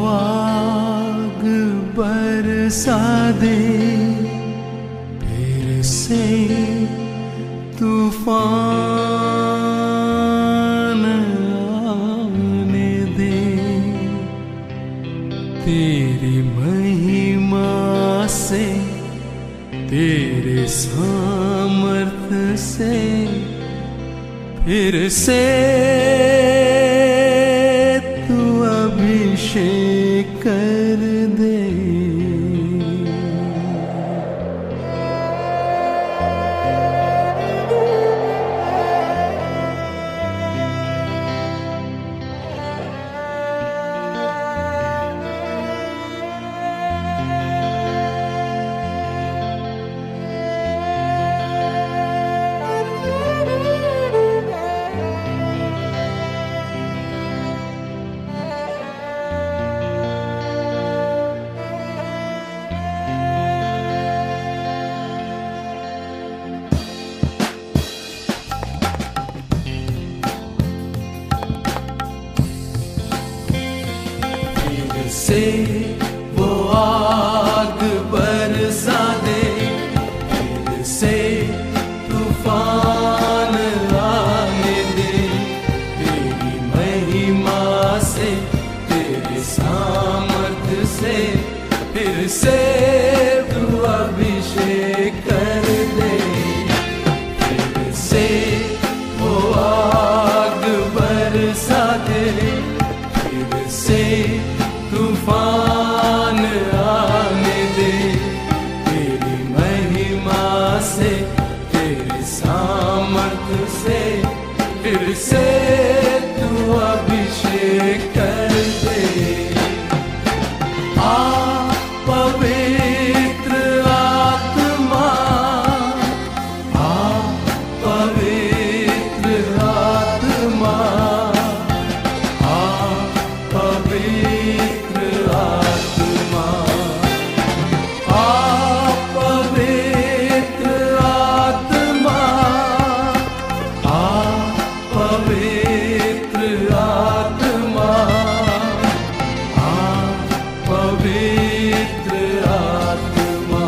आग बरसा दे, फिर से तूफान आने दे। तेरी महिमा से, तेरे सामर्थ्य से फिर से तू अभिषेक कर दे। से वो आग बरसा दे, फिर से तूफान आने दे। तेरी महिमा से, तेरे सामर्थ्य से फिर से तू अभिषेक कर दे। फिर से वो आग बरसा दे, फिर से तूफान आने दे। तेरी महिमा से, तेरे सामर्थ्य से फिर से तू अभिषेक कर दे। आ पवित्र आत्मा, आ पवित्र आत्मा, आ पवित्र आत्मा, आ पवित्र आत्मा, आ पवित्र आत्मा, आ पवित्र आत्मा।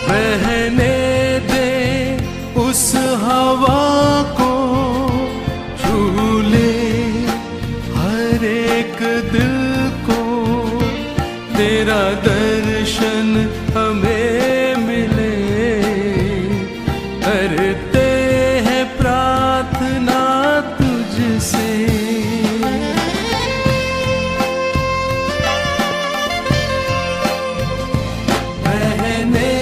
बहने दे उस हवा को, झूले हर एक दिल को। तेरा दर्शन हमें मिले, करते हैं प्रार्थना तुझसे। बहने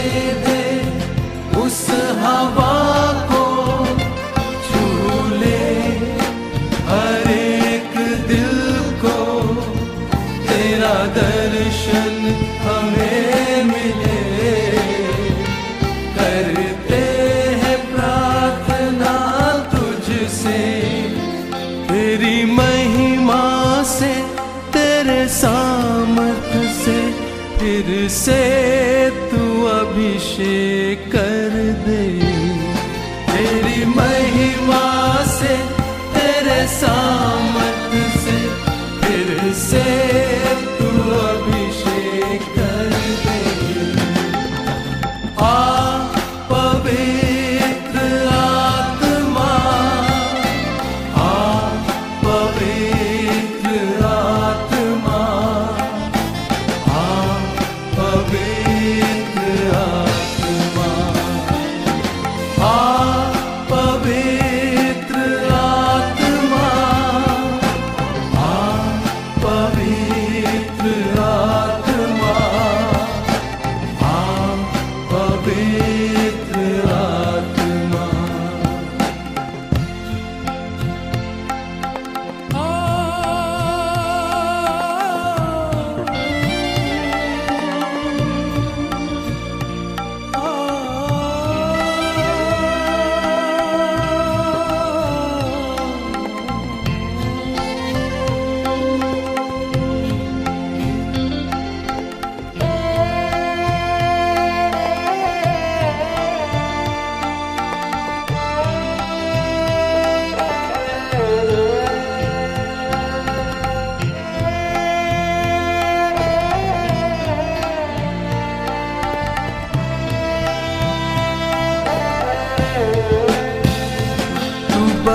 उस हवा को, झूले हर एक दिल को। तेरा दर्शन हमें मिले, करते हैं प्रार्थना तुझसे। तेरी महिमा से, तेरे सामर्थ्य से फिर से तू अभिषेक कर दे। तेरी महिमा से, तेरे सामर्थ्य से फिर से तू अभिषेक कर दे। आ पवित्र आत्मा, आ पवित्र आत्मा, आ पवित्र आत्मा, आ पवित्र आत्मा,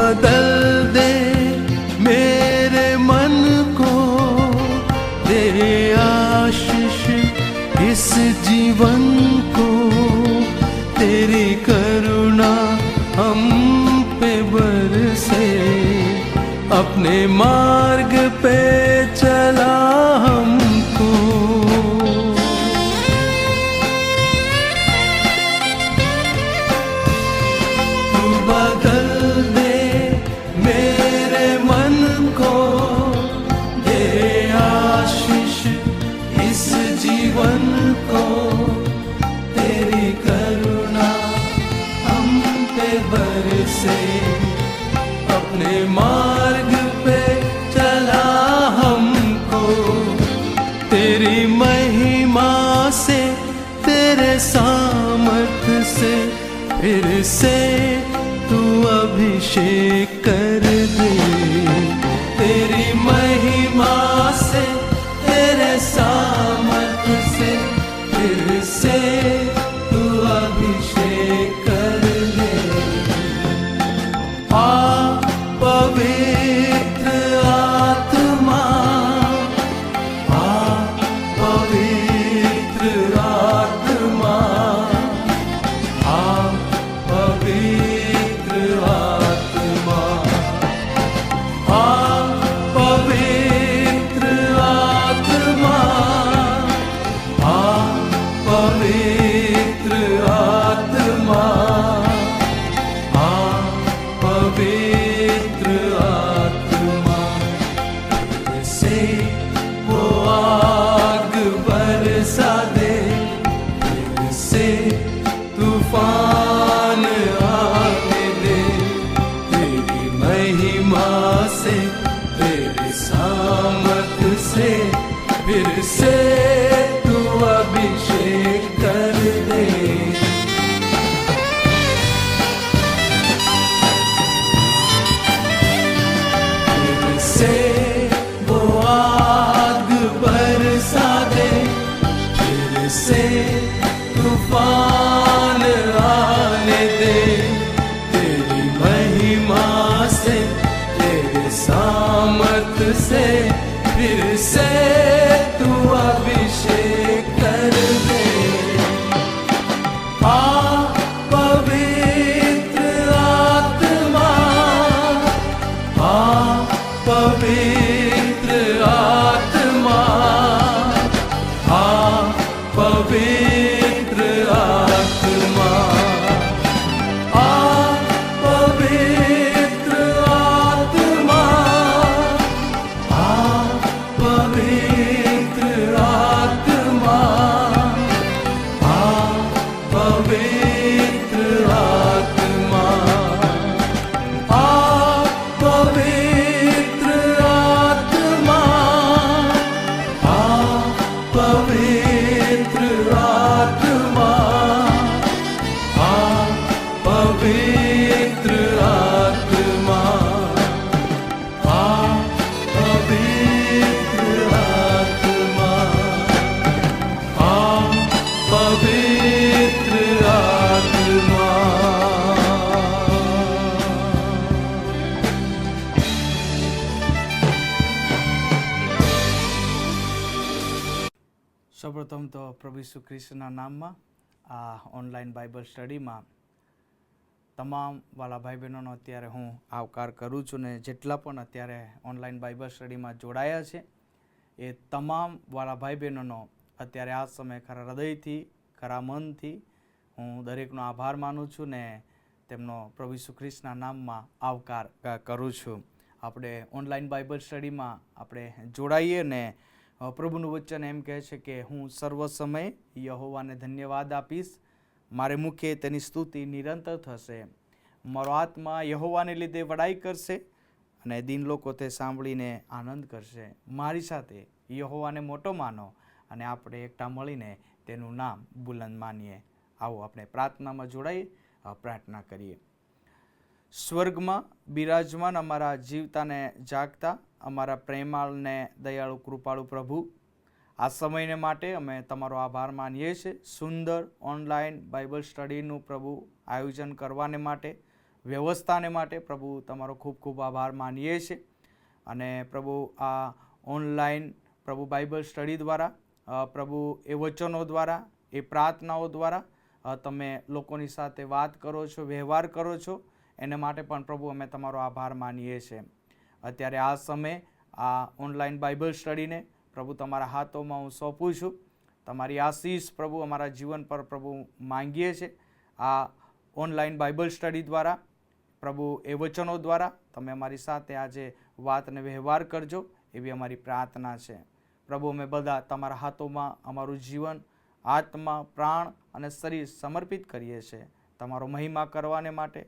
बदल दे मेरे मन को, दे आशीष इस जीवन को, तेरी करुणा हम पे बरसे, अपने मार्ग पे चला हमको। तू बदल दे मेरे मन को, दे आशीष इस जीवन को, तेरी करुणा हम पे बरसे, अपने मार्ग पे चला हमको। तेरी महिमा से, तेरे सामर्थ से, फिर से तू अभिषेक कर दे। तेरी महिमा से, तेरे सामर्थ से, फिर से तू अभिषेक कर दे। आ पवित्र आत्मा, आ पवित्र आत्मा, आ पवित्र आत्मा, आ पवित्र आत्मा, आ पवित्र आत्मा, आ पवित्र आत्मा। फिर से वो आग बरसा दे, फिर से तूफान आने दे, तेरी महिमा से, तेरे सामर्थ से, फिर से तू अभिषेक कर दे। फिर से वो आग बरसा दे, फिर से तूफान आने दे, तेरी महिमा से, तेरे सामर्थ से, फिर से तू अभिषेक कर दे। आ पवित्र आत्मा, आ पवित्र आत्मा, आ पवित्र आत्मा, आ पवित्र आत्मा, आ पवित्र आत्मा, आ पवित्र आत्मा, आ पवित्र आत्मा, आ पवित्र आत्मा, आ पवित्र आत्मा, आ पवित्र आत्मा, आ पवित्र आत्मा। સૌપ્રથમ તો પ્રભુ ઈસુ ખ્રિસ્તના નામમાં આ ઓનલાઈન બાઇબલ સ્ટડીમાં તમામ વાલા ભાઈ બહેનોનો અત્યારે હું આવકાર કરું છું ને જેટલા પણ અત્યારે ઓનલાઈન બાઇબલ સ્ટડીમાં જોડાયા છે એ તમામ વાલા ભાઈ બહેનોનો અત્યારે આ સમય ખરા હૃદયથી ખરા મનથી હું દરેકનો આભાર માનું છું ને તેમનો પ્રભુ ઈસુ ખ્રિસ્તના નામમાં આવકાર કરું છું. આપણે ઓનલાઈન બાઇબલ સ્ટડીમાં આપણે જોડાઈએ ને પ્રભુનું વચન એમ કહે છે કે હું સર્વ સમય યહોવાને ધન્યવાદ આપીશ, મારે મુખે તેની સ્તુતિ નિરંતર થશે, મારો આત્મા યહોવાને લીધે વડાઈ કરશે અને દીન લોકો તે સાંભળીને આનંદ કરશે. મારી સાથે યહોવાને મોટો માનો અને આપણે એકઠા મળીને તેનું નામ બુલંદ માનીએ. આવો આપણે પ્રાર્થનામાં જોડાઈ પ્રાર્થના કરીએ. સ્વર્ગમાં બિરાજમાન અમારા જીવતાને જાગતા અમારા પ્રેમાળને દયાળુ કૃપાળુ પ્રભુ, આ સમયને માટે અમે તમારો આભાર માનીએ છીએ. સુંદર ઓનલાઈન બાઇબલ સ્ટડીનું પ્રભુ આયોજન કરવાને માટે વ્યવસ્થાને માટે પ્રભુ તમારો ખૂબ ખૂબ આભાર માનીએ છીએ. અને પ્રભુ આ ઓનલાઈન પ્રભુ બાઇબલ સ્ટડી દ્વારા પ્રભુ એ વચનો દ્વારા એ પ્રાર્થનાઓ દ્વારા તમે લોકોની સાથે વાત કરો છો, વ્યવહાર કરો છો, એને માટે પણ પ્રભુ અમે તમારો આભાર માનીએ છીએ. અત્યારે આ સમયે આ ઓનલાઈન બાઇબલ સ્ટડીને પ્રભુ તમારા હાથોમાં હું સોંપું છું. તમારી આશીષ પ્રભુ અમારા જીવન પર પ્રભુ માંગીએ છીએ. આ ઓનલાઈન બાઇબલ સ્ટડી દ્વારા પ્રભુ એ વચનો દ્વારા તમે અમારી સાથે આજે વાતને વ્યવહાર કરજો એવી અમારી પ્રાર્થના છે. પ્રભુ અમે બધા તમારા હાથોમાં અમારું જીવન, આત્મા, પ્રાણ અને શરીર સમર્પિત કરીએ છીએ. તમારો મહિમા કરવાને માટે,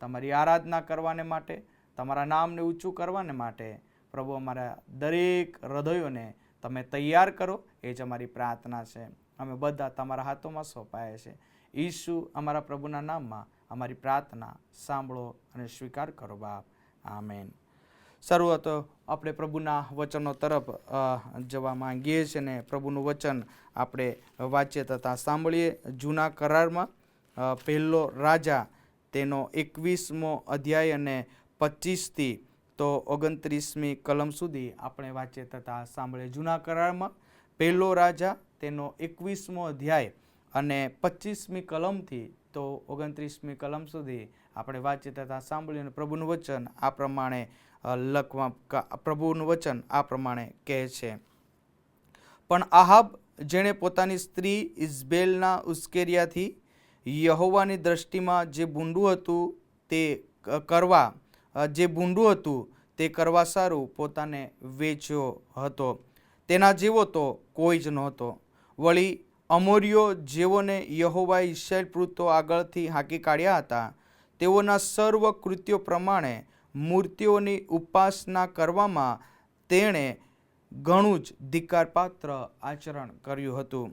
તમારી આરાધના કરવાને માટે, તમારા નામને ઊંચું કરવાને માટે પ્રભુ અમારા દરેક હૃદયોને તમે તૈયાર કરો એ જ અમારી પ્રાર્થના છે. અમે બધા તમારા હાથોમાં સોંપાયા છે. ઈસુ અમારા પ્રભુના નામમાં અમારી પ્રાર્થના સાંભળો અને સ્વીકાર કરો બાપ. આમેન. શરૂઆત આપણે પ્રભુના વચનો તરફ જવા માંગીએ છીએ ને પ્રભુનું વચન આપણે વાંચીએ તથા સાંભળીએ. જૂના કરારમાં પહેલો રાજા તેનો 21મો અધ્યાય અને 25થી તો 29મી કલમ સુધી આપણે વાંચીએ તથા સાંભળીએ. જૂના કરારમાં પહેલો રાજા તેનો 21મો અધ્યાય અને 25મી કલમથી તો 29મી કલમ સુધી આપણે વાંચીએ તથા સાંભળીએ. પ્રભુનું વચન આ પ્રમાણે પ્રભુનું વચન આ પ્રમાણે કહે છે. પણ આહાબ જેણે પોતાની સ્ત્રી ઇઝબેલના ઉશ્કેર્યાથી યહોવાની દ્રષ્ટિમાં જે ભૂંડું હતું તે કરવા સારું પોતાને વેચ્યો હતો. તેના જેવો તો કોઈ જ નહોતો. વળી અમોરીઓ જેઓને યહોવાએ ઇસ્રાએલ પુત્રો આગળથી હાંકી કાઢ્યા હતા, તેઓના સર્વ કૃત્યો પ્રમાણે મૂર્તિઓની ઉપાસના કરવામાં તેણે ઘણું જ ધિક્કારપાત્ર આચરણ કર્યું હતું.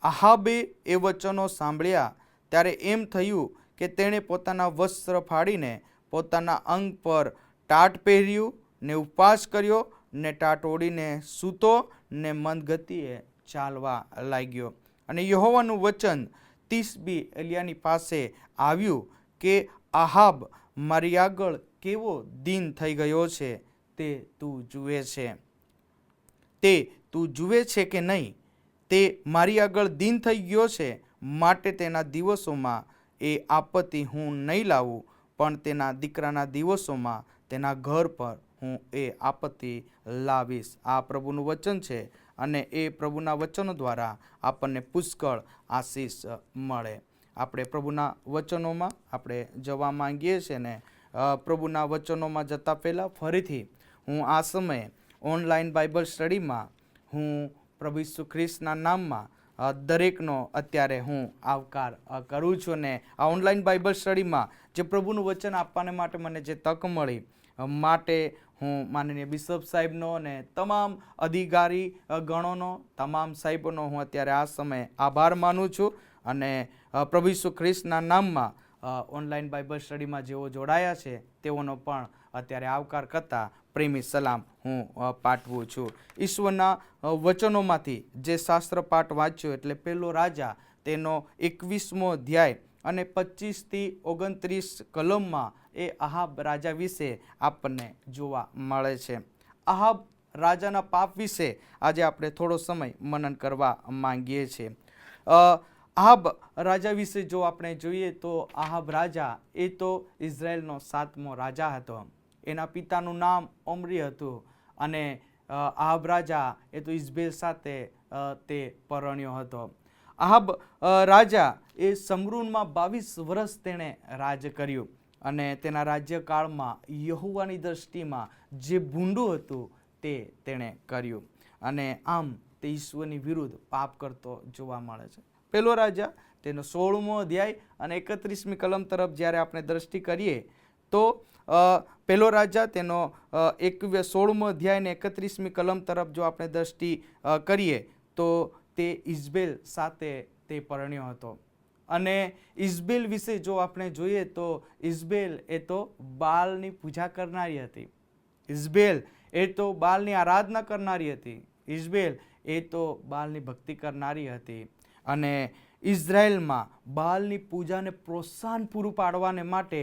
આહાબે એ વચનો સાંભળ્યા ત્યારે એમ થયું કે તેણે પોતાના વસ્ત્ર ફાડીને પોતાના અંગ પર ટાટ પહેર્યું ને ઉપવાસ કર્યો ને ટાટ ઓઢીને સૂતો ને મંદગતિએ ચાલવા લાગ્યો. અને યહોવાનું વચન તિશબી એલિયાની પાસે આવ્યું કે આહાબ મારી આગળ કેવો દીન થઈ ગયો છે તે તું જુએ છે કે નહીં? તે મારી આગળ દીન થઈ ગયો છે, માટે તેના દિવસોમાં એ આપત્તિ હું નહીં લાવું, પણ તેના દીકરાના દિવસોમાં તેના ઘર પર હું એ આપત્તિ લાવીશ. આ પ્રભુનું વચન છે અને એ પ્રભુના વચનો દ્વારા આપણને પુષ્કળ આશીષ મળે. આપણે પ્રભુના વચનોમાં આપણે જવા માંગીએ છીએ ને પ્રભુના વચનોમાં જતા પહેલાં ફરીથી હું આ સમયે ઓનલાઈન બાઇબલ સ્ટડીમાં હું પ્રભુ ઈસુ ખ્રિસ્તના નામમાં દરેકનો અત્યારે હું આવકાર કરું છું. ને આ ઓનલાઈન બાઇબલ સ્ટડીમાં જે પ્રભુનું વચન આપવાને માટે મને જે તક મળી માટે હું માનનીય બિશપ સાહેબનો અને તમામ અધિકારી ગણોનો, તમામ સાહેબોનો હું અત્યારે આ સમયે આભાર માનું છું. અને પ્રભુ ઈસુ ખ્રિસ્તના નામમાં ઓનલાઈન બાઇબલ સ્ટડીમાં જેઓ જોડાયા છે તેઓનો પણ અત્યારે આવકાર કરતા પ્રેમી સલામ હું પાઠવું છું. ઈશ્વરના વચનોમાંથી જે શાસ્ત્ર પાઠ વાંચ્યો એટલે પહેલો રાજા તેનો 21મો અધ્યાય અને 25થી 29 કલમમાં એ આહાબ રાજા વિશે આપણને જોવા મળે છે. આહાબ રાજાના પાપ વિશે આજે આપણે થોડો સમય મનન કરવા માંગીએ છીએ. આહાબ રાજા વિશે જો આપણે જોઈએ તો આહાબ રાજા એ તો ઇઝરાયલનો 7મો રાજા હતો. એના પિતાનું નામ ઓમરી હતું અને આહાબ રાજા એ તો ઇઝબેલ સાથે તે પરણ્યો હતો. આહાબ રાજા એ સમરૂનમાં 22 વર્ષ તેણે રાજ કર્યું અને તેના રાજ્યકાળમાં યહોવાની દ્રષ્ટિમાં જે ભૂંડું હતું તે તેણે કર્યું અને આમ તે ઈશ્વરની વિરુદ્ધ પાપ કરતો જોવા મળે છે. પહેલો રાજા તેનો 16મો અધ્યાય અને 31મી કલમ તરફ જ્યારે આપણે દ્રષ્ટિ કરીએ તો પહેલો રાજા તેનો 16મો અધ્યાય અને 31મી કલમ તરફ જો આપણે દ્રષ્ટિ કરીએ તો તે ઇઝબેલ સાથે તે પરણ્યો હતો. અને ઇઝબેલ વિશે જો આપણે જોઈએ તો ઇઝબેલ એ તો બાલની પૂજા કરનારી હતી. ઇઝબેલ એ તો બાલની આરાધના કરનારી હતી. ઇઝબેલ એ તો બાલની ભક્તિ કરનારી હતી. અને ઇઝરાયલમાં બાલની પૂજાને પ્રોત્સાહન પૂરું પાડવાને માટે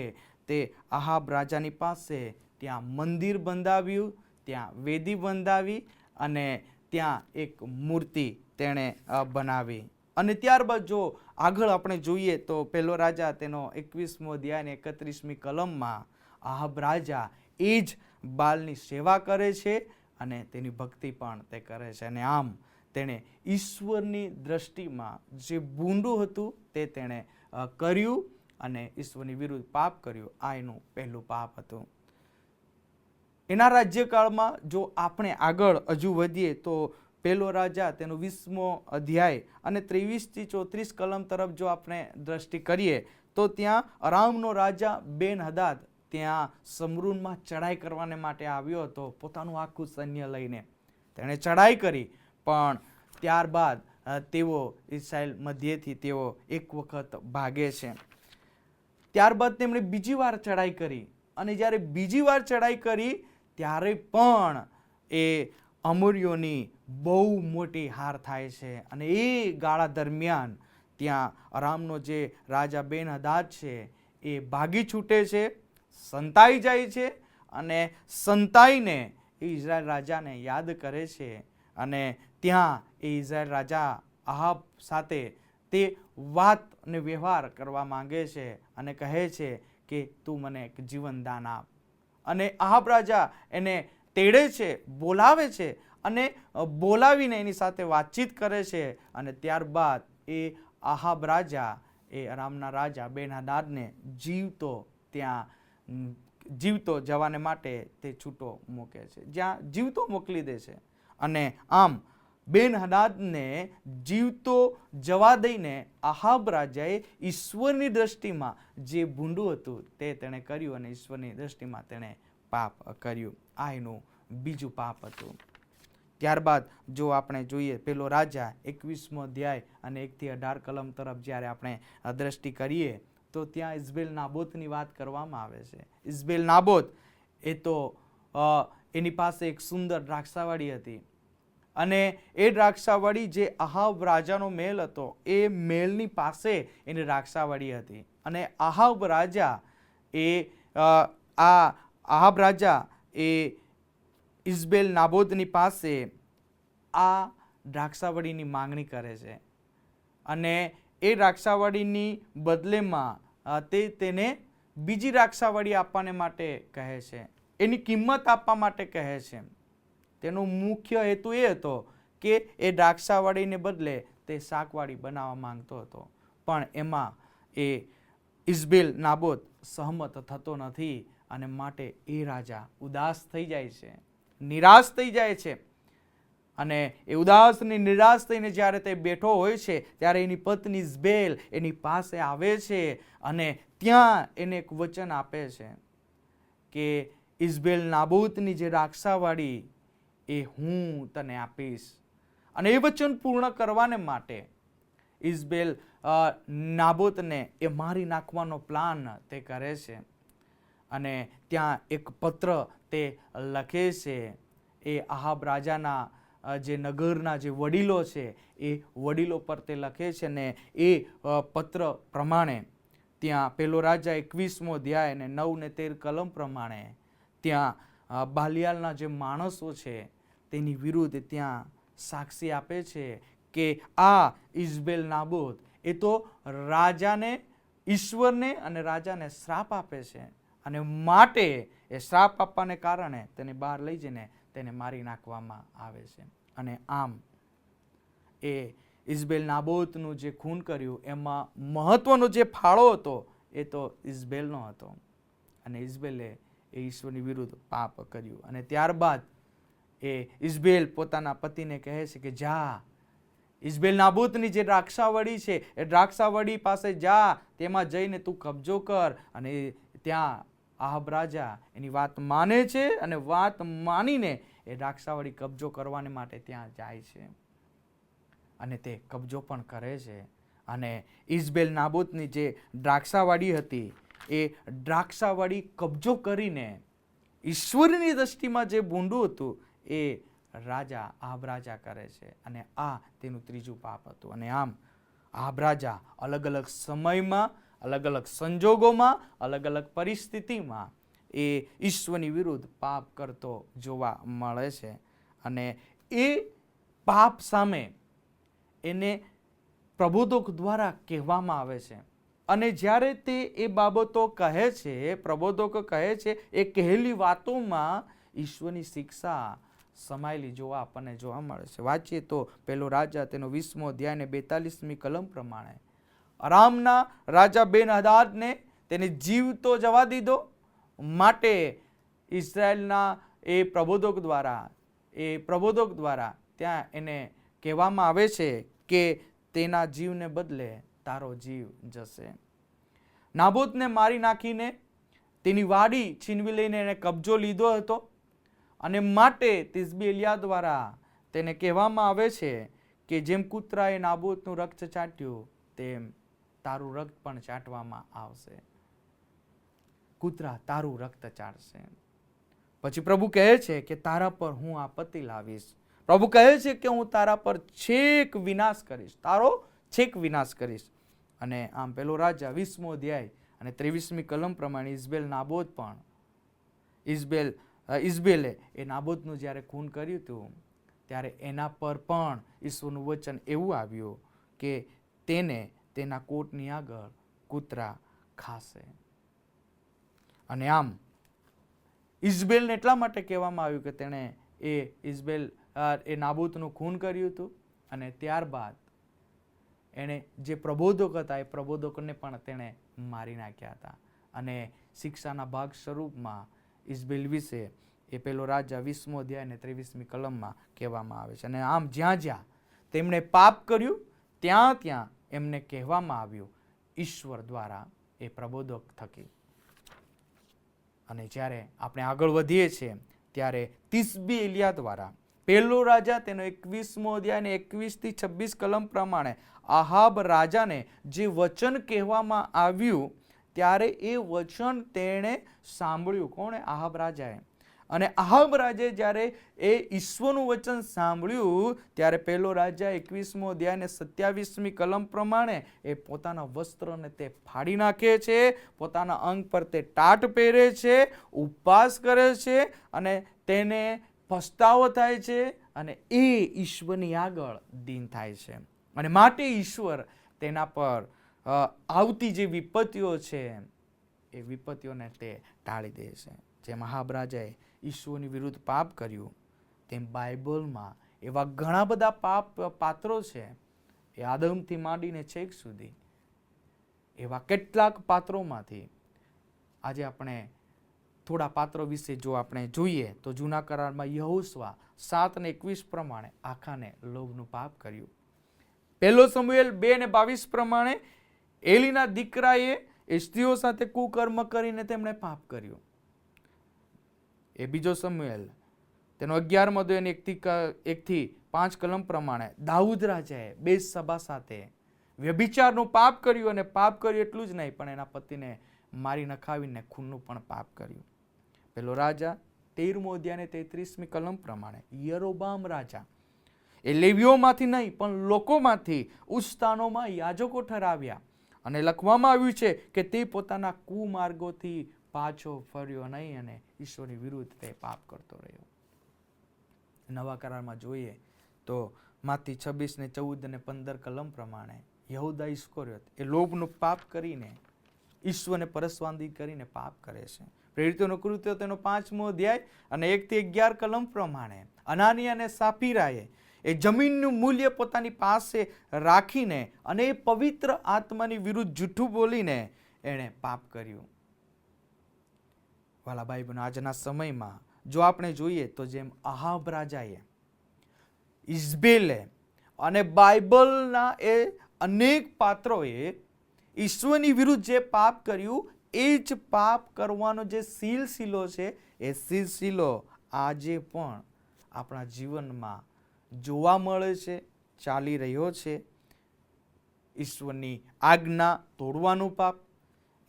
તે આહાબ રાજાની પાસે ત્યાં મંદિર બંધાવ્યું, ત્યાં વેદી બંધાવી અને ત્યાં એક મૂર્તિ તેણે બનાવી. અને ત્યારબાદ જો આગળ આપણે જોઈએ તો પહેલો રાજા તેનો 21મો અધ્યાય અને 31મી કલમમાં આહાબ રાજા એ જ બાલની સેવા કરે છે અને તેની ભક્તિ પણ તે કરે છે. અને આમ તેણે ઈશ્વરની દ્રષ્ટિમાં જે ભૂંડું હતું તે તેણે કર્યું અને ઈશ્વરની વિરુદ્ધ પાપ કર્યું. આ એનું પહેલું પાપ હતું. એના રાજ્યકાળમાં જો આપણે આગળ હજુ વધીએ તો પહેલો રાજા તેનો 20મો અધ્યાય અને 23થી 34 કલમ તરફ જો આપણે દ્રષ્ટિ કરીએ તો ત્યાં અરામનો રાજા બેન હદાદ ત્યાં સમરૂનમાં ચડાઈ કરવાને માટે આવ્યો હતો પોતાનું આખું સૈન્ય લઈને. તેણે ચડાઈ કરી પણ ત્યારબાદ તેઓ ઇસ્રાયેલ મધ્યથી તેઓ એક વખત ભાગે છે. ત્યારબાદ તેમણે બીજી વાર ચડાઈ કરી અને જ્યારે બીજી વાર ચડાઈ કરી ત્યારે પણ એ અમોરીઓની બહુ મોટી હાર થાય છે. અને એ ગાળા દરમિયાન ત્યાં અરામનો જે રાજા બેન હદાદ છે એ ભાગી છૂટે છે, સંતાઈ જાય છે અને સંતાઈને એ ઇઝરાયલ રાજાને યાદ કરે છે. અને ત્યાં એ ઇઝરાયલ રાજા આહાબ સાથે તે વાત અને વ્યવહાર કરવા માંગે છે અને કહે છે કે તું મને એક જીવનદાન આપ. અને આહાબ રાજા એને તેડે છે, બોલાવે છે અને બોલાવીને એની સાથે વાતચીત કરે છે. અને ત્યારબાદ એ આહાબ રાજા એ અરામના રાજા બેન હદાદને જીવતો જવાને માટે તે છૂટો મૂકે છે, જ્યાં જીવતો મોકલી દે છે. અને આમ બેન હદાદને જીવતો જવા દઈને આહાબ રાજાએ ઈશ્વરની દ્રષ્ટિમાં જે ભૂંડું હતું તે તેણે કર્યું અને ઈશ્વરની દ્રષ્ટિમાં તેણે પાપ કર્યું. આ એનું બીજું પાપ હતું. ત્યારબાદ જો આપણે જોઈએ પહેલો રાજા 21મો અધ્યાય અને 1થી 18 કલમ તરફ જ્યારે આપણે દ્રષ્ટિ કરીએ તો ત્યાં ઇઝબેલ નાબોતની વાત કરવામાં આવે છે. ઇઝબેલ નાબોત એ તો એની પાસે એક સુંદર દ્રાક્ષાવાડી હતી અને એ દ્રાક્ષાવાડી જે આહાબ રાજાનો મહેલ હતો એ મહેલની પાસે એની દ્રાક્ષાવાડી હતી. અને આહાબ રાજા એ ઇઝબેલ નાબોતની પાસે આ દ્રાક્ષાવાડીની માંગણી કરે છે અને એ દ્રાક્ષાવાડીની બદલેમાં તે તેને બીજી દ્રાક્ષાવાડી આપવાને માટે કહે છે, એની કિંમત આપવા માટે કહે છે. તેનો મુખ્ય હેતુ એ હતો કે એ દ્રાક્ષાવાડીને બદલે તે શાકવાડી બનાવવા માંગતો હતો. પણ એમાં એ ઇઝબેલ નાબોત સહમત થતો નથી અને માટે એ રાજા ઉદાસ થઈ જાય છે, નિરાશ થઈ જાય છે. અને એ ઉદાસ અને નિરાશ થઈને જ્યારે તે બેઠો હોય છે ત્યારે એની પત્ની ઇઝબેલ એની પાસે આવે છે અને ત્યાં એને એક વચન આપે છે કે ઇઝબેલ નાબોતની જે દ્રાક્ષાવાડી એ હું તને આપીશ. અને એ વચન પૂર્ણ કરવાને માટે ઇઝબેલ નાબોતને એ મારી નાખવાનો પ્લાન તે કરે છે. અને ત્યાં એક પત્ર તે લખે છે. એ આહાબ રાજાના જે નગરના જે વડીલો છે એ વડીલો પર તે લખે છે ને એ પત્ર પ્રમાણે ત્યાં પહેલો રાજા 21મો અધ્યાય અને 9 ને 13 કલમ પ્રમાણે ત્યાં બાલિયાલના જે માણસો છે તેની વિરુદ્ધ ત્યાં સાક્ષી આપે છે કે આ ઇઝબેલ નાબોત એ તો રાજાને, ઈશ્વરને અને રાજાને શ્રાપ આપે છે અને માટે એ શ્રાપ આપવાને કારણે તેને બહાર લઈ જઈને તેને મારી નાખવામાં આવે છે. અને આમ એ ઇઝબેલ નાબોતનું જે ખૂન કર્યું એમાં મહત્વનો જે ફાળો હતો એ તો ઇઝબેલનો હતો. અને ઇઝબેલે એ ઈશ્વરની વિરુદ્ધ પાપ કર્યું. અને ત્યારબાદ એ ઇઝબેલ પોતાના પતિને કહે છે કે જા, ઇઝબેલ નાબોતની જે દ્રાક્ષાવડી છે એ દ્રાક્ષાવડી પાસે જા, તેમાં જઈને તું કબજો કર. અને ત્યાં આહાબ રાજા એની વાત માને છે અને વાત માનીને એ દ્રાક્ષાવડી કબજો કરવાને માટે ત્યાં જાય છે અને તે કબજો પણ કરે છે. અને ઇઝબેલ નાબોતની જે દ્રાક્ષાવાડી હતી એ દ્રાક્ષાવાડી કબજો કરીને ઈશ્વરની દ્રષ્ટિમાં જે ભૂંડું હતું એ રાજા આહાબ રાજા કરે છે. અને આ તેનું ત્રીજું પાપ હતું. અને આમ આહાબ રાજા અલગ અલગ સમયમાં અલગ અલગ સંજોગોમાં, અલગ અલગ પરિસ્થિતિમાં એ ઈશ્વરની વિરુદ્ધ પાપ કરતો જોવા મળે છે. અને એ પાપ સામે એને પ્રબોધક દ્વારા કહેવામાં આવે છે. અને જ્યારે તે એ બાબતો કહે છે, પ્રબોધકો કહે છે, એ કહેલી વાતોમાં ઈશ્વરની શિક્ષા સમાયેલી આપણને જોવા મળે છે. વાંચીએ તો પહેલો રાજા તેનો 20મો અધ્યાય અને 42મી કલમ પ્રમાણે અરામના રાજા બેન-હદાદને તેને જીવતો જવા દીધો, માટે ઇઝરાયલના એ પ્રબોધક દ્વારા ત્યાં એને કહેવામાં આવે છે કે તેના જીવને બદલે તારો જીવ જશે. નાબોતને મારી નાખીને તેની વાડી છીનવી લઈને એને કબજો લીધો હતો, અને માટે તિસ્બી એલિયા દ્વારા તેને કહેવામાં આવે છે કે જેમ કૂતરાએ નાબોતનું રક્ત ચાટ્યું તેમ તારું રક્ત પણ ચાટવામાં આવશે. કૂતરા તારું રક્ત ચાટશે. પછી પ્રભુ કહે છે કે તારા પર હું આપત્તિ લાવીશ. પ્રભુ કહે છે કે હું તારા પર છેક વિનાશ કરીશ, તારો છેક વિનાશ કરીશ. અને આમ પહેલો રાજા 20મો અધ્યાય અને 23મી કલમ પ્રમાણે ઇઝબેલે એ નાબોતનું જ્યારે ખૂન કર્યું હતું ત્યારે એના પર પણ ઈશ્વરનું વચન એવું આવ્યું કે તેને તેના કોટની આગળ કૂતરા ખાશે. અને આમ ઇઝબેલને એટલા માટે કહેવામાં આવ્યું કે તેણે એ નાબોતનું ખૂન કર્યું હતું, અને ત્યારબાદ એણે જે પ્રબોધક હતા એ પ્રબોધકોને પણ તેણે મારી નાખ્યા હતા. અને શિક્ષાના ભાગ સ્વરૂપમાં ઇઝબેલ વિશે એ પહેલો રાજા 20મો અધ્યાય અને 23મી કલમમાં કહેવામાં આવે છે. અને આમ જ્યાં જ્યાં તેમણે પાપ કર્યું ત્યાં એમને કહેવામાં આવ્યું ઈશ્વર દ્વારા એ પ્રબોધક થકી. અને જ્યારે આપણે આગળ વધીએ છીએ ત્યારે તિસ્બી એલિયા દ્વારા પહેલો રાજા તેનો 21મો અધ્યાય અને 21 થી 26 કલમ પ્રમાણે આહાબ રાજાને જે વચન કહેવામાં આવ્યું ત્યારે એ વચન તેણે સાંભળ્યું. કોણે? આહાબ રાજાએ. અને આહાબ રાજાએ જ્યારે એ ઈશ્વરનું વચન સાંભળ્યું ત્યારે પહેલો રાજા 21મો અધ્યાય અને 27મી કલમ પ્રમાણે એ પોતાના વસ્ત્રને તે ફાડી નાખે છે, પોતાના અંગ પર તે ટાટ પહેરે છે, ઉપવાસ કરે છે, અને તેને પસ્તાવો થાય છે, અને એ ઈશ્વરની આગળ દીન થાય છે. અને માટે ઈશ્વર તેના પર આવતી જે વિપત્તિઓ છે એ વિપત્તિઓને તે ટાળી દે છે. જેમ આહાબ રાજાએ ઈશ્વરની વિરુદ્ધ પાપ કર્યું, તેમ બાઇબલમાં એવા ઘણા બધા પાત્રો છે, એ આદમથી માંડીને છેક સુધી એવા કેટલાક પાત્રોમાંથી આજે આપણે થોડા પાત્રો વિશે જો આપણે જોઈએ તો જૂના કરારમાં યહોશવા 7:21 પ્રમાણે આખાને લોભનું પાપ કર્યું. પહેલો સમુએલ 2:22 પ્રમાણે એલીના દીકરાએ એ સ્ત્રીઓ સાથે કુકર્મ કરીને તેમણે પાપ કર્યું. એ બીજો સમુએલ તેનો 11મો અધ્યાય 1 થી 5 કલમ પ્રમાણે દાઉદ રાજાએ બેતશબા સાથે વ્યભિચારનું પાપ કર્યું, અને પાપ કર્યું એટલું જ નહીં પણ એના પતિને મારી નખાવીને ખૂનનું પણ પાપ કર્યું. પેલો રાજા 13મો અધ્યાય અને 33મી કલમ પ્રમાણે યરોબામ રાજા એ લેવીઓમાંથી નહીં પણ લોકોમાંથી ઉચ્ચ સ્થાનોમાં યાજકો ઠરાવ્યા, અને લખવામાં આવ્યું છે કે તે પોતાના કુમાર્ગોથી પાછો ફર્યો નહીં અને ઈશ્વરની વિરુદ્ધ તે પાપ કરતો રહ્યો. નવા કરારમાં જોઈએ તો માથી 26 ને 14 અને 15 કલમ પ્રમાણે યહૂદા ઇસ્કરિયોત એ લોભનું પાપ કરીને ઈશ્વરને પરસવાંદી કરીને પાપ કરે છે. પ્રેરિતોનું કૃત્યો તેનો 5મો અધ્યાય અને 1 થી 11 કલમ પ્રમાણે અનાનિયા અને સાફીરાએ એ જમીનનું મૂલ્ય પોતાની પાસે રાખીને અને એ પવિત્ર આત્માની વિરુદ્ધ જૂઠું બોલીને એણે પાપ કર્યું. વાલા ભાઈ બહેનો, આજના સમયમાં જો આપણે જોઈએ તો જેમ આહાબ રાજાએ, ઇઝબેલે અને બાઇબલના એ અનેક પાત્રોએ ઈશ્વરની વિરુદ્ધ જે પાપ કર્યું એ જ પાપ કરવાનો જે સિલસિલો છે એ સિલસિલો આજે પણ આપણા જીવનમાં જોવા મળે છે, ચાલી રહ્યો છે. ઈશ્વરની આજ્ઞા તોડવાનું પાપ,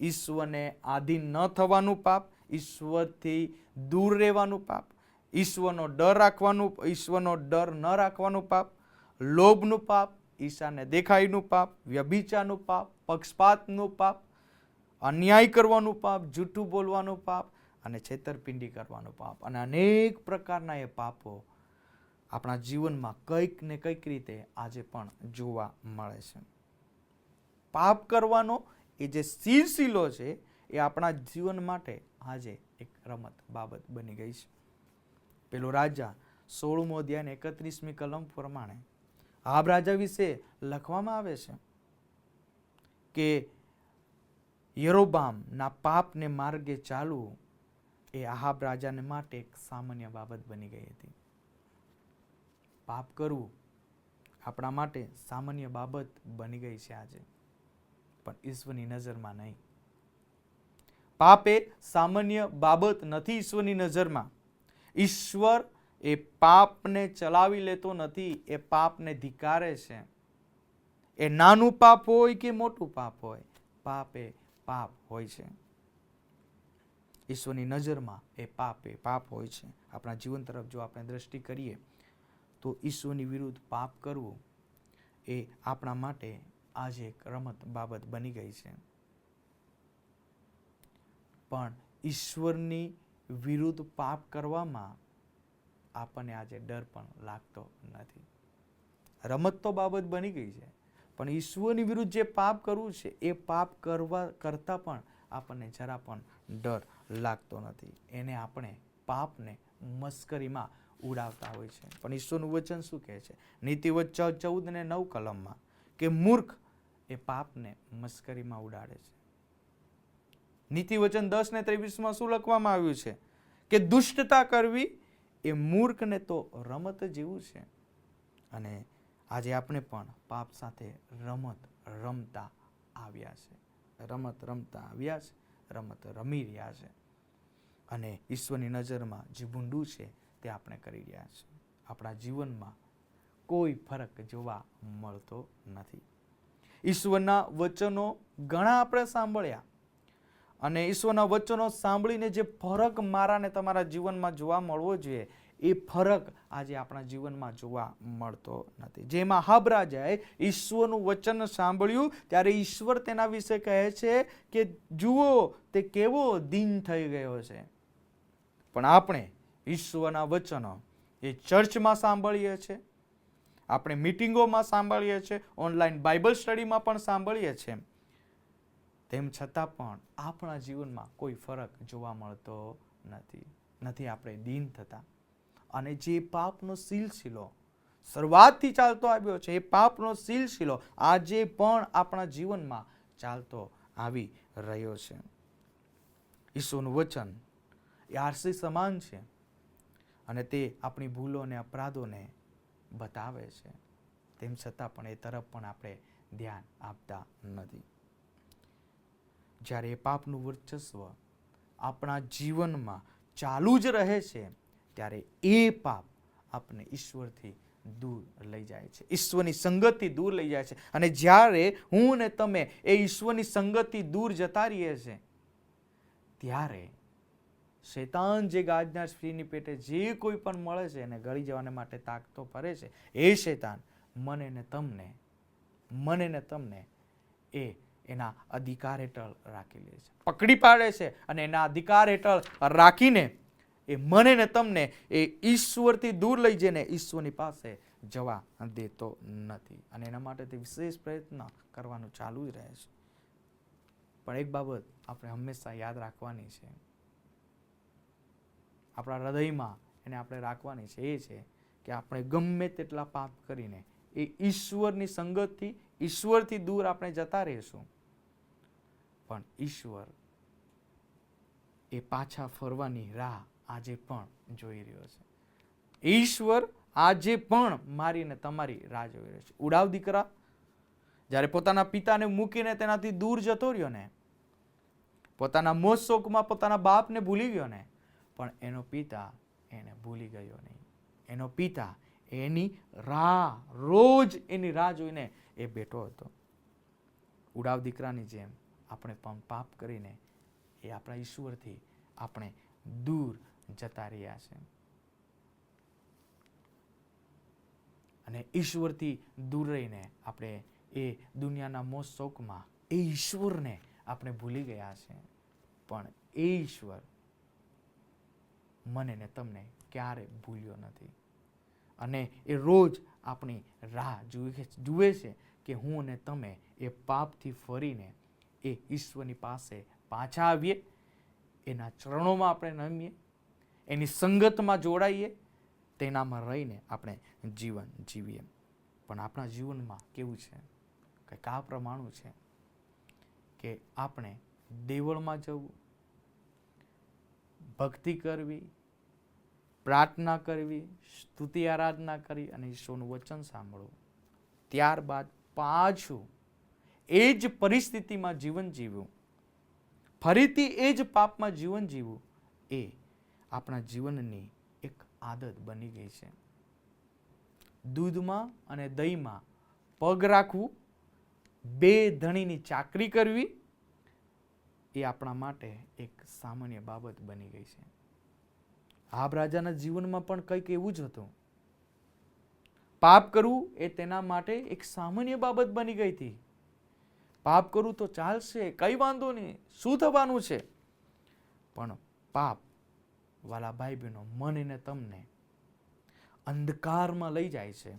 ઈશ્વરને આધીન ન થવાનું પાપ, ઈશ્વરથી દૂર રહેવાનું પાપ, ઈશ્વરનો ડર ન રાખવાનું પાપ, લોભનું પાપ, ઈશાને દેખાઈનું પાપ, વ્યભિચારનું પાપ, પક્ષપાતનું પાપ, અન્યાય કરવાનું પાપ, જૂઠું બોલવાનું પાપ અને છેતરપિંડી કરવાનું પાપ, અને અનેક પ્રકારના એ પાપો આપણા જીવનમાં કંઈક ને કંઈક રીતે આજે પણ જોવા મળે છે. પાપ કરવાનો એ જે સિલસિલો છે એ આપણા જીવન માટે આજે એક રમત બાબત બની ગઈ છે. પેલો રાજા 16મો અધ્યાય 31મી કલમ પ્રમાણે આહાબ રાજા વિશે લખવામાં આવે છે કે યરોબામના પાપને માર્ગે ચાલવું એ આહાબ રાજાને માટે એક સામાન્ય બાબત બની ગઈ હતી. પાપ કરવું આપણા માટે સામાન્ય બાબત બની ગઈ છે આજે, પણ ઈશ્વરની નજરમાં નહીં. પાપ એ સામાન્ય બાબત નથી ઈશ્વરની નજરમાં. ઈશ્વર એ પાપને ચલાવી લેતો નથી, એ પાપને ધિક્કારે છે. એ નાનું પાપ હોય કે મોટું પાપ હોય, પાપ એ પાપ હોય છે. ઈશ્વરની નજરમાં એ પાપ હોય છે. આપણા જીવન તરફ જો આપણે દ્રષ્ટિ કરીએ તો ઈશ્વરની વિરુદ્ધ પાપ કરવું એ આપણા માટે આજે એક રમત બાબત બની ગઈ છે. પણ ઈશ્વરની વિરુદ્ધ પાપ કરવામાં આપણને આજે ડર પણ લાગતો નથી. રમત તો બાબત બની ગઈ છે, પણ ઈશ્વરની વિરુદ્ધ જે પાપ કરવું છે એ પાપ કરતા પણ આપણને જરા પણ ડર લાગતો નથી. એને આપણે પાપને મસ્કરીમાં ઉડાવતા હોય છે. પણ ઈશ્વરનું વચન શું કહે છે? નીતિવચન 14 ને 9 કલમમાં કે મૂર્ખ એ પાપને મસ્કરીમાં ઉડાડે છે. નીતિવચન 10 ને 23માં શું લખવામાં આવ્યું છે? કે દુષ્ટતા કરવી એ મૂર્ખને તો રમત જેવું છે. અને આજે આપણે પણ પાપ સાથે રમત રમતા આવ્યા છે. રમત રમી રહ્યા છે. અને ઈશ્વરની નજરમાં જે ભૂંડું છે તે આપણે કરી રહ્યા છે. આપણા જીવનમાં કોઈ ફરક જોવા મળતો નથી. ઈશ્વરના વચનો ઘણા આપણે સાંભળ્યા, અને ઈશ્વરના વચનો સાંભળીને જે ફરક મારા ને તમારા જીવનમાં જોવા મળવો જોઈએ એ ફરક આજે આપણા જીવનમાં જોવા મળતો નથી. જેમાં આહાબ રાજાએ ઈશ્વરનું વચન સાંભળ્યું ત્યારે ઈશ્વર તેના વિશે કહે છે કે જુઓ તે કેવો દીન થઈ ગયો છે. પણ આપણે ઈશ્વરના વચનો એ ચર્ચમાં સાંભળીએ છીએ, આપણે મીટિંગોમાં સાંભળીએ છીએ, ઓનલાઈન બાઇબલ સ્ટડીમાં પણ સાંભળીએ છીએ, તેમ છતાં પણ આપણા જીવનમાં કોઈ ફરક જોવા મળતો નથી. આપણે દીન થતા. અને જે પાપનો સિલસિલો શરૂઆતથી ચાલતો આવ્યો છે એ પાપનો સિલસિલો આજે પણ આપણા જીવનમાં ચાલતો આવી રહ્યો છે. ઈશ્વરનું વચન એ આરસી સમાન છે, અને તે આપણી ભૂલો અને અપરાધોને બતાવે છે. તેમ છતાં પણ એ તરફ પણ આપણે ધ્યાન આપતા નથી. જ્યારે એ પાપનું વર્ચસ્વ આપણા જીવનમાં ચાલુ જ રહે છે ત્યારે એ પાપ આપણને ઈશ્વરથી દૂર લઈ જાય છે, ઈશ્વરની સંગતથી દૂર લઈ જાય છે. અને જ્યારે હું ને તમે એ ઈશ્વરની સંગતથી દૂર જતા રહીએ છીએ ત્યારે શૈતાન જે ગાજના સ્ત્રીની પેટે જે કોઈ પણ મળે છે એને ગળી જવાને માટે તાકતો ફરે છે, એ શૈતાન મને ને તમને એ એના અધિકાર હેઠળ રાખી લે છે, પકડી પાડે છે, અને એના અધિકાર હેઠળ રાખીને એ મને ને તમને એ ઈશ્વરથી દૂર લઈ જઈને ઈશ્વરની પાસે જવા દેતો નથી. અને એના માટે તે વિશેષ પ્રયત્ન કરવાનું ચાલુ જ રહે છે. પણ એક બાબત આપણે હંમેશા યાદ રાખવાની છે, આપણા હૃદયમાં એને આપણે રાખવાની છે, એ છે કે આપણે ગમે તેટલા પાપ કરીને એ ઈશ્વરની સંગતથી, ઈશ્વરથી દૂર આપણે જતા રહીશું, પણ ઈશ્વર એ પાછા ફરવાની રાહ આજે પણ જોઈ રહ્યો છે. ઈશ્વર આજે પણ મારી ને તમારી રાહ જોઈ રહ્યો છે. ઉડાવ દીકરા જ્યારે પોતાના પિતાને મૂકીને તેનાથી દૂર જતો રહ્યો ને, પોતાના મોજ શોખમાં પોતાના બાપને ભૂલી ગયો ને, પણ એનો પિતા એને ભૂલી ગયો નહીં. એનો પિતા એની રોજ એની રાહ જોઈને એ બેઠો હતો. ઉડાવ દીકરાની જેમ આપણે પણ પાપ કરીને એ આપણા ઈશ્વરથી આપણે દૂર જતા રહ્યા છે. અને ઈશ્વરથી દૂર રહીને આપણે એ દુનિયાના મોજ શોખમાં એ ઈશ્વરને આપણે ભૂલી ગયા છે, પણ એ ઈશ્વર મને ને તમને ક્યારે ભૂલ્યો નથી. અને એ રોજ આપણી રાહ જુએ છે કે હું અને તમે એ પાપથી ફરીને એ ઈશ્વરની પાસે પાછા આવીએ, એના ચરણોમાં આપણે નમીએ, એની સંગતમાં જોડાઈએ, તેનામાં રહીને આપણે જીવન જીવીએ. પણ આપણા જીવનમાં કેવું છે? કંઈક આ પ્રમાણું છે કે આપણે દેવળમાં જવું, ભક્તિ કરવી, પ્રાર્થના કરવી, સ્તુતિ આરાધના કરી અને ઈશ્વરનું વચન સાંભળવું, ત્યારબાદ પાછું એ જ પરિસ્થિતિમાં જીવન જીવવું, ફરીથી એ જ પાપમાં જીવન જીવવું, એ આપણા જીવનની એક આદત બની ગઈ છે. દૂધમાં અને દહીંમાં પગ રાખવું, બે ધણીની ચાકરી કરવી, એ આપણા માટે એક સામાન્ય બાબત બની ગઈ છે. આહાબ રાજાના જીવનમાં પણ કંઈક એવું જ હતું. પાપ કરવું એ તેના માટે એક સામાન્ય બાબત બની ગઈ હતી. પાપ કરવું તો ચાલશે, કઈ વાંધો નહીં, શું થવાનું છે? પણ પાપ, વાલા ભાઈ બહેનો, મને ને તમને અંધકારમાં લઈ જાય છે.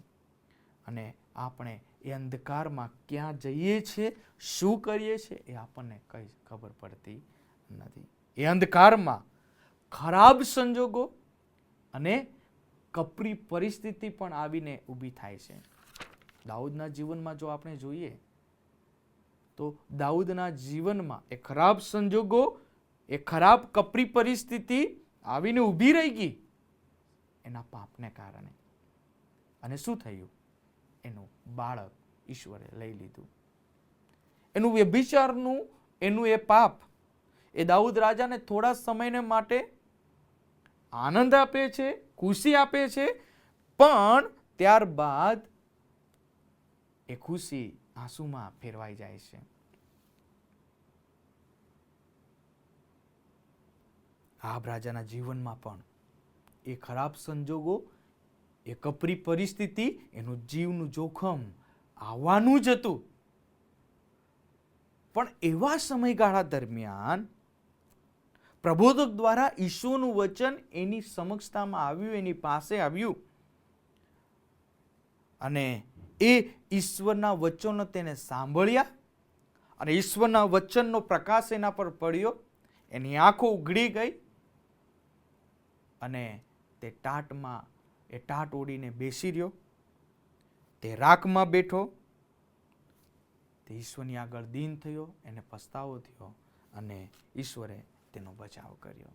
અને આપણે એ અંધકારમાં ક્યાં જઈએ છીએ, શું કરીએ છીએ, એ આપણને કઈ ખબર પડતી નથી. એ અંધકારમાં ખરાબ સંજોગો અને કપરી પરિસ્થિતિ પણ આવીને ઊભી થાય છે. દાઉદના જીવનમાં જો આપણે જોઈએ તો દાઉદના જીવનમાં એ ખરાબ સંજોગો, એ ખરાબ કપરી પરિસ્થિતિ આવીને ઊભી રહી ગઈ એના પાપને કારણે. અને શું થયું? એનું બાળક ઈશ્વરે લઈ લીધું. એનું વ્યભિચારનું, એનું એ પાપ એ દાઉદ રાજાને થોડા સમયને માટે આનંદ આપે છે, ખુશી આપે છે, પણ ત્યારબાદ એ ખુશી આંસુમાં ફેરવાઈ જાય છે. આહાબ રાજાના જીવનમાં પણ એ ખરાબ સંજોગો, એ કપરી પરિસ્થિતિ, એનું જીવનું જોખમ આવવાનું જ હતું. પણ એવા સમયગાળા દરમિયાન પ્રબોધક દ્વારા ઈશ્વરનું વચન એની સમક્ષતામાં આવ્યું, એની પાસે આવ્યું, અને એ ઈશ્વરના વચનો તેને સાંભળ્યા, અને ઈશ્વરના વચનનો પ્રકાશ એના પર પડ્યો, એની આંખો ઉઘડી ગઈ, અને તે ટાટ ઓડીને બેસી રહ્યો, તે રાખમાં બેઠો, તે ઈશ્વરની આગળ દીન થયો, એને પસ્તાવો થયો, અને ઈશ્વરે તેનો બચાવ કર્યો.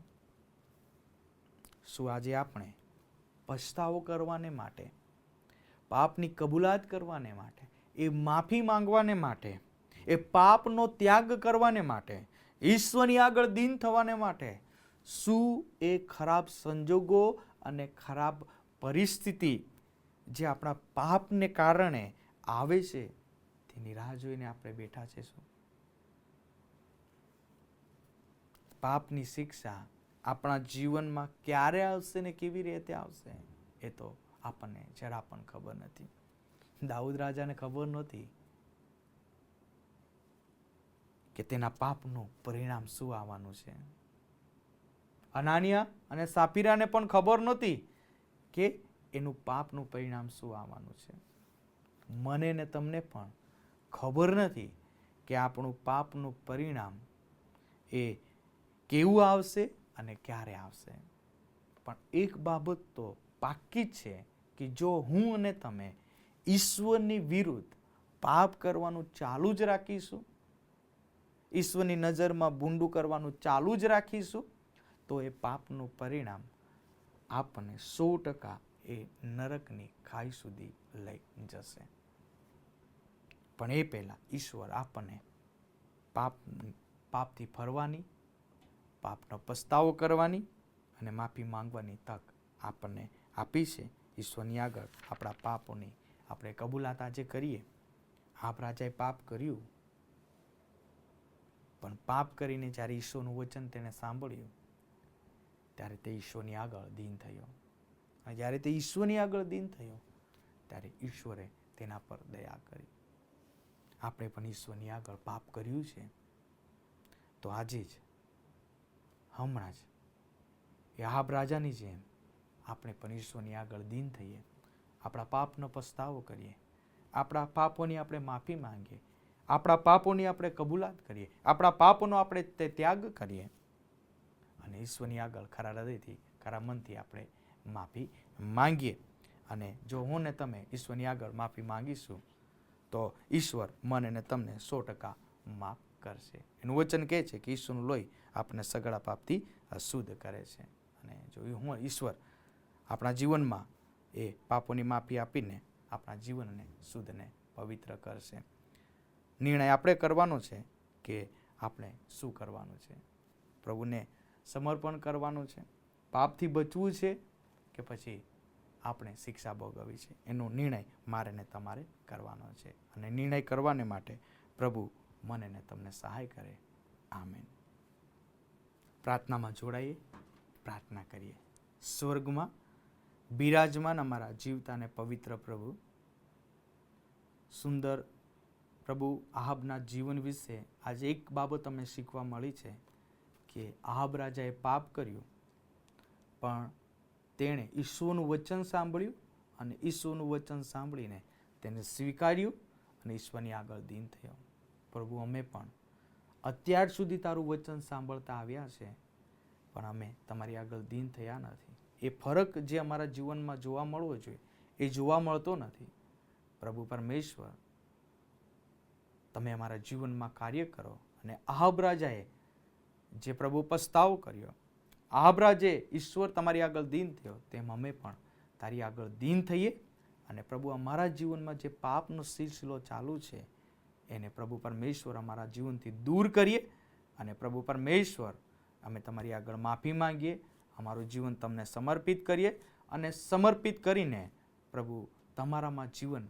શું આજે આપણે પસ્તાવો કરવાને માટે, પાપની કબૂલાત કરવાને માટે, એ માફી માંગવાને માટે, એ પાપનો ત્યાગ કરવાને માટે, ઈશ્વરની આગળ દીન થવાને માટે, શું એ ખરાબ સંજોગો અને ખરાબ પરિસ્થિતિ જે આપણા પાપને કારણે આવે છે તેની રાહ જોઈને આપણે બેઠા છે? શું પાપની શિક્ષા આપણા જીવનમાં ક્યારે આવશે ને કેવી રીતે આવશે એ તો આપણને જરા પણ ખબર નથી. દાઉદ રાજાને ખબર નહોતી કે તેના પાપનું પરિણામ શું આવવાનું છે. અનાનિયા અને સાપીરાને પણ ખબર નહોતી કે એનું પાપનું પરિણામ શું આવવાનું છે. મને ને તમને પણ ખબર નથી કે આપણું પાપનું પરિણામ એ કેવું આવશે અને ક્યારે આવશે. પણ એક બાબત તો પાક્કી જ છે કે જો હું અને તમે ઈશ્વરની વિરુદ્ધ પાપ કરવાનું ચાલુ જ રાખીશું, ઈશ્વરની નજરમાં ભૂંડું કરવાનું ચાલુ જ રાખીશું, તો એ પાપનું પરિણામ આપણને 100% એ નરકની ખાઈ સુધી લઈ જશે. પણ એ પહેલા ઈશ્વર આપણને પાપથી ફરવાની, પાપનો પસ્તાવો કરવાની અને માફી માંગવાની તક આપણને આપી છે. ઈશ્વરની આગળ આપણા પાપોની આપણે કબૂલાત આજે કરીએ. આહાબ રાજાએ પાપ કર્યું, પણ પાપ કરીને જ્યારે ઈશ્વરનું વચન તેને સાંભળ્યું ત્યારે તે ઈશ્વરની આગળ દીન થયો. અને જ્યારે તે ઈશ્વરની આગળ દીન થયો ત્યારે ઈશ્વરે તેના પર દયા કરી. આપણે પણ ઈશ્વરની આગળ પાપ કર્યું છે, તો આજે જ, હમણાં જ એ આહાબ રાજાની જેમ આપણે પણ ઈશ્વરની આગળ દીન થઈએ, આપણા પાપનો પસ્તાવો કરીએ, આપણા પાપોની આપણે માફી માંગીએ, આપણા પાપોની આપણે કબૂલાત કરીએ, આપણા પાપોનો આપણે તે ત્યાગ કરીએ અને ઈશ્વરની આગળ ખરા હૃદયથી, ખરા મનથી આપણે માફી માંગીએ. અને જો હું ને તમે ઈશ્વરની આગળ માફી માંગીશું તો ઈશ્વર મને ને તમને 100% માફ કરશે. એનું વચન કહે છે કે ઈશ્વરનું લોહી આપણને સગળા પાપથી શુદ્ધ કરે છે. અને જો હું ઈશ્વર આપણા જીવનમાં એ પાપોની માફી આપીને આપણા જીવનને શુદ્ધ ને પવિત્ર કરશે. નિર્ણય આપણે કરવાનો છે કે આપણે શું કરવાનું છે. પ્રભુને સમર્પણ કરવાનું છે, પાપથી બચવું છે કે પછી આપણે શિક્ષા ભોગવવી છે. એનો નિર્ણય મારે ને તમારે કરવાનો છે. અને નિર્ણય કરવાને માટે પ્રભુ મને ને તમને સહાય કરે. આમેન. પ્રાર્થનામાં જોડાઈએ, પ્રાર્થના કરીએ. સ્વર્ગમાં બિરાજમાન અમારા જીવતા અને પવિત્ર પ્રભુ, સુંદર પ્રભુ, આહાબના જીવન વિશે આજે એક બાબત અમને શીખવા મળી છે કે આહાબ રાજાએ પાપ કર્યું, પણ તેણે ઈશ્વરનું વચન સાંભળ્યું અને ઈશ્વરનું વચન સાંભળીને તેને સ્વીકાર્યું અને ઈશ્વરની આગળ દીન થયો. પ્રભુ, અમે પણ અત્યાર સુધી તારું વચન સાંભળતા આવ્યા છે, પણ અમે તમારી આગળ દીન થયા નથી. એ ફરક જે અમારા જીવનમાં જોવા મળવો જોઈએ એ જોવા મળતો નથી. પ્રભુ પરમેશ્વર, તમે અમારા જીવનમાં કાર્ય કરો. અને આહાબ રાજાએ જે પ્રભુ પસ્તાવો કર્યો, આહાબ રાજાએ ઈશ્વર તમારી આગળ દીન થયો, તેમ અમે પણ તારી આગળ દીન થઈએ અને પ્રભુ અમારા જીવનમાં જે પાપનો સિલસિલો ચાલુ છે એને પ્રભુ પરમેશ્વર અમારા જીવનથી દૂર કરીએ. અને પ્રભુ પરમેશ્વર, અમે તમારી આગળ માફી માંગીએ, અમારું જીવન તમને સમર્પિત કરીએ અને સમર્પિત કરીને પ્રભુ તમારામાં જીવન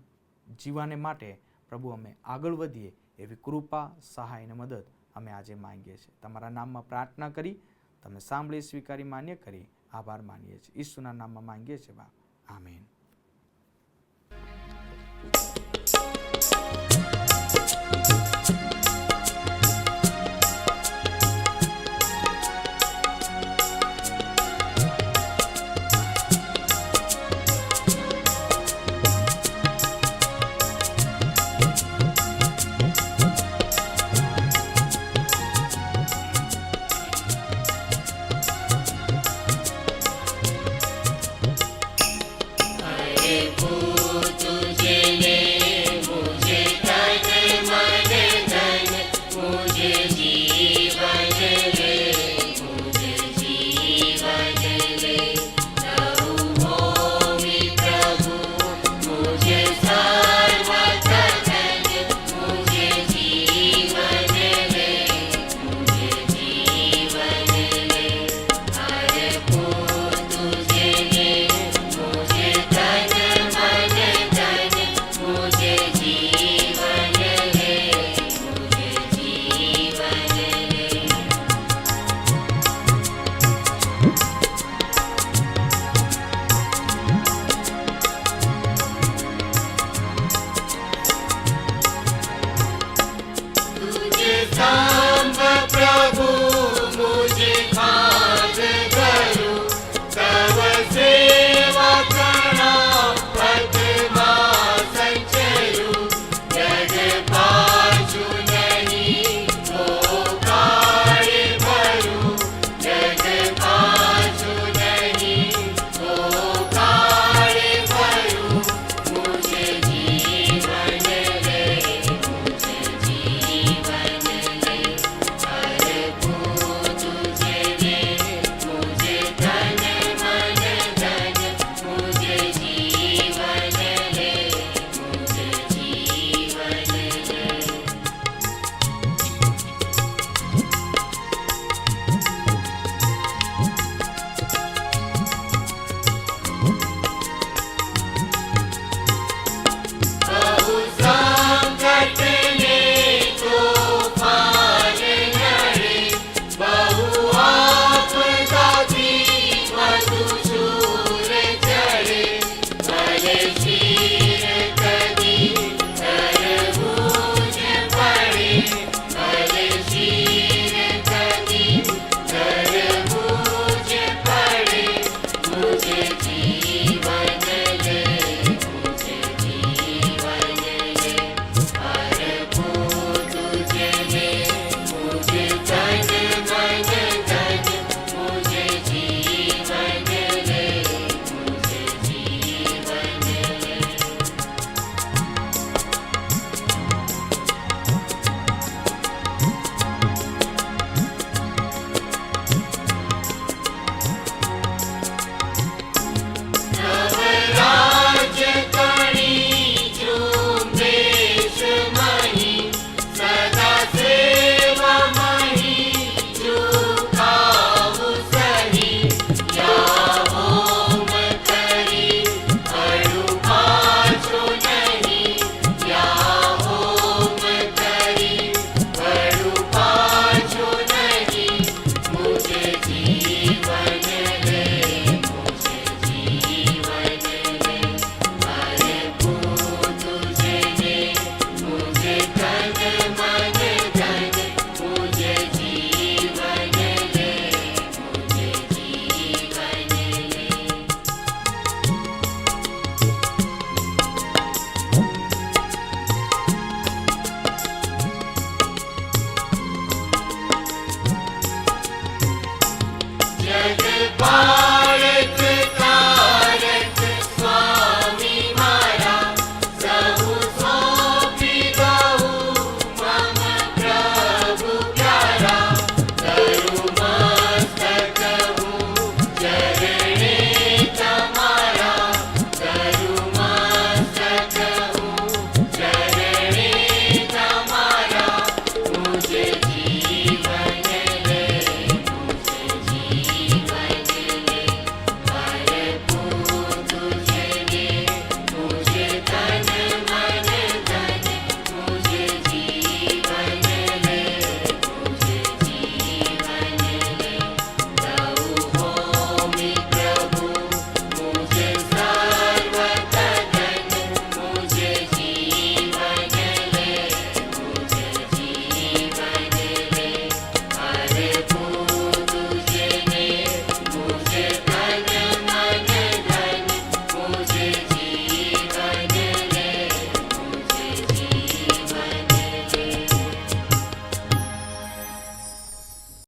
જીવાને માટે પ્રભુ અમે આગળ વધીએ એવી કૃપા, સહાય અને મદદ અમે આજે માંગીએ છીએ. તમારા નામમાં પ્રાર્થના કરી, તમે સાંભળી, સ્વીકારી, માન્ય કરી આભાર માનીએ છીએ. ઈસુના નામમાં માંગીએ છીએ બાપ. આમીન.